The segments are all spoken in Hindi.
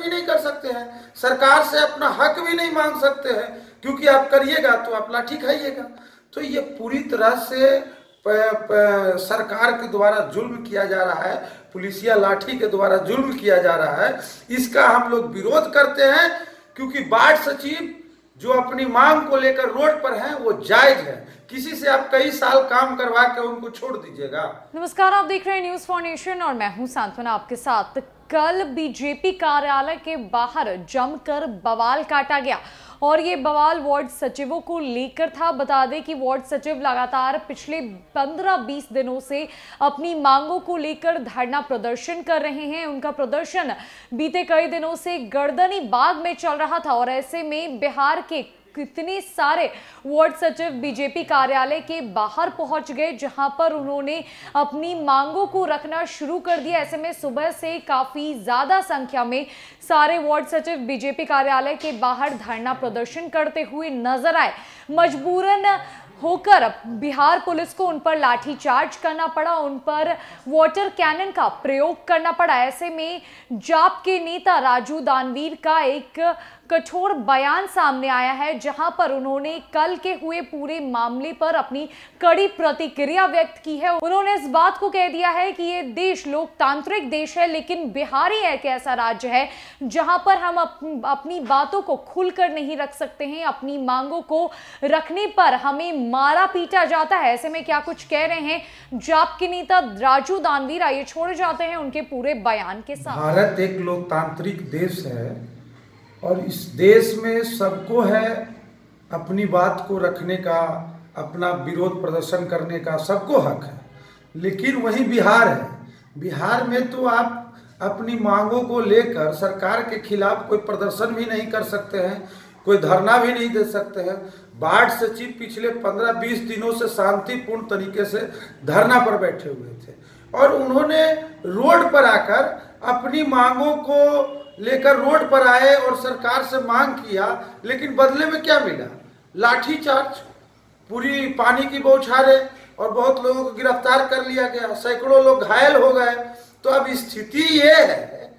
भी नहीं कर सकते हैं, सरकार से अपना हक भी नहीं मांग सकते हैं, क्योंकि आप करिएगा तो आप लाठी खाइएगा। तो ये पूरी तरह से सरकार के द्वारा जुल्म किया जा रहा है, पुलिसिया लाठी के द्वारा जुल्म किया जा रहा है। इसका हम लोग विरोध करते हैं, क्योंकि वार्ड सचिव जो अपनी मांग को लेकर रोड पर हैं वो जायज है। किसी से आप कई साल काम करवा के उनको छोड़ दीजिएगा। नमस्कार, आप देख रहे हैं न्यूज़ फॉर नेशन और मैं हूं सांत्वना आपके साथ। कल बीजेपी कार्यालय के बाहर जमकर बवाल काटा गया और ये बवाल वार्ड सचिवों को लेकर था। बता दें कि वार्ड सचिव लगातार पिछले 15-20 दिनों से अपनी मांगों को लेकर धरना प्रदर्शन कर रहे हैं। उनका प्रदर्शन बीते कई दिनों से गर्दनी बाग में चल रहा था और ऐसे में बिहार के कितने सारे वार्ड सचिव बीजेपी कार्यालय के बाहर पहुंच गए, जहां पर उन्होंने अपनी मांगों को रखना शुरू कर दिया। ऐसे में सुबह से काफी ज्यादा संख्या में सारे वार्ड सचिव बीजेपी कार्यालय के बाहर धरना प्रदर्शन करते हुए नजर आए। मजबूरन होकर बिहार पुलिस को उन पर लाठीचार्ज करना पड़ा, उन पर वाटर कैनन का प्रयोग करना पड़ा। ऐसे में जाप के नेता राजू दानवीर का एक कठोर बयान सामने आया है, जहां पर उन्होंने कल के हुए पूरे मामले पर अपनी कड़ी प्रतिक्रिया व्यक्त की है। उन्होंने इस बात को कह दिया है कि ये देश लोकतांत्रिक देश है, लेकिन बिहार ही एक ऐसा राज्य है जहां पर हम अपनी बातों को खुलकर नहीं रख सकते हैं। अपनी मांगों को रखने पर हमें मारा पीटा जाता है। ऐसे में क्या कुछ कह रहे हैं जाप के नेता राजू दानवीर, आइए छोड़े जाते हैं उनके पूरे बयान के साथ। भारत एक लोकतांत्रिक देश है और इस देश में सबको है अपनी बात को रखने का, अपना विरोध प्रदर्शन करने का सबको हक है। लेकिन वही बिहार है, बिहार में तो आप अपनी मांगों को लेकर सरकार के खिलाफ कोई प्रदर्शन भी नहीं कर सकते हैं, कोई धरना भी नहीं दे सकते हैं। वार्ड सचिव पिछले 15-20 दिनों से शांतिपूर्ण तरीके से धरना पर बैठे हुए थे और उन्होंने रोड पर आकर अपनी मांगों को लेकर रोड पर आए और सरकार से मांग किया, लेकिन बदले में क्या मिला? लाठीचार्ज, पूरी पानी की बौछारें और बहुत लोगों को गिरफ्तार कर लिया गया, सैकड़ों लोग घायल हो गए। तो अब स्थिति ये है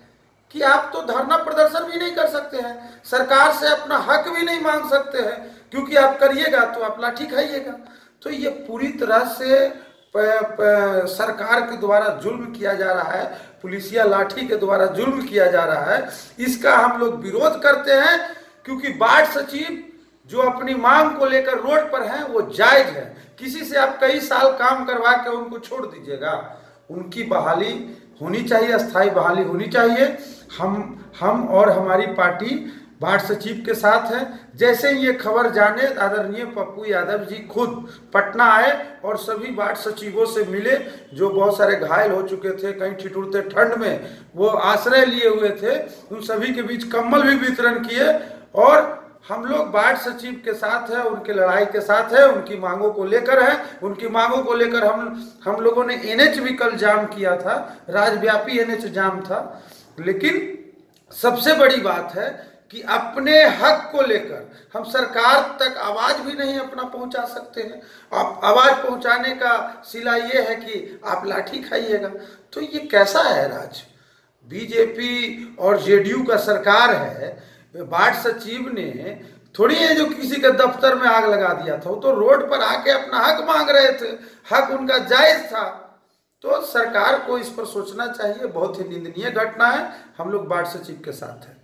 कि आप तो धरना प्रदर्शन भी नहीं कर सकते हैं, सरकार से अपना हक भी नहीं मांग सकते हैं, क्योंकि आप करिएगा तो आप लाठी खाइएगा। तो ये पूरी तरह से सरकार के द्वारा जुल्म किया जा रहा है, पुलिसिया लाठी के द्वारा जुल्म किया जा रहा है। इसका हम लोग विरोध करते हैं, क्योंकि वार्ड सचिव जो अपनी मांग को लेकर रोड पर हैं वो जायज है। किसी से आप कई साल काम करवा के उनको छोड़ दीजिएगा। उनकी बहाली होनी चाहिए, अस्थायी बहाली होनी चाहिए। हम और हमारी पार्टी वार्ड सचिव के साथ है। जैसे ये खबर जाने, आदरणीय पप्पू यादव जी खुद पटना आए और सभी वार्ड सचिवों से मिले, जो बहुत सारे घायल हो चुके थे, कहीं ठिठुरते ठंड में वो आश्रय लिए हुए थे, उन सभी के बीच कंबल भी वितरण किए। और हम लोग वार्ड सचिव के साथ है, उनके लड़ाई के साथ है, उनकी मांगों को लेकर है। उनकी मांगों को लेकर हम लोगों ने NH भी कल जाम किया था, राज्यव्यापी NH जाम था। लेकिन सबसे बड़ी बात है कि अपने हक को लेकर हम सरकार तक आवाज भी नहीं अपना पहुंचा सकते हैं। आप आवाज पहुंचाने का सिला ये है कि आप लाठी खाइएगा। तो ये कैसा है राज? बीजेपी और JDU का सरकार है। वार्ड सचिव ने थोड़ी है जो किसी के दफ्तर में आग लगा दिया था, वो तो रोड पर आके अपना हक मांग रहे थे, हक उनका जायज था। तो सरकार को इस पर सोचना चाहिए। बहुत ही निंदनीय घटना है। हम लोग वार्ड सचिव के साथ हैं।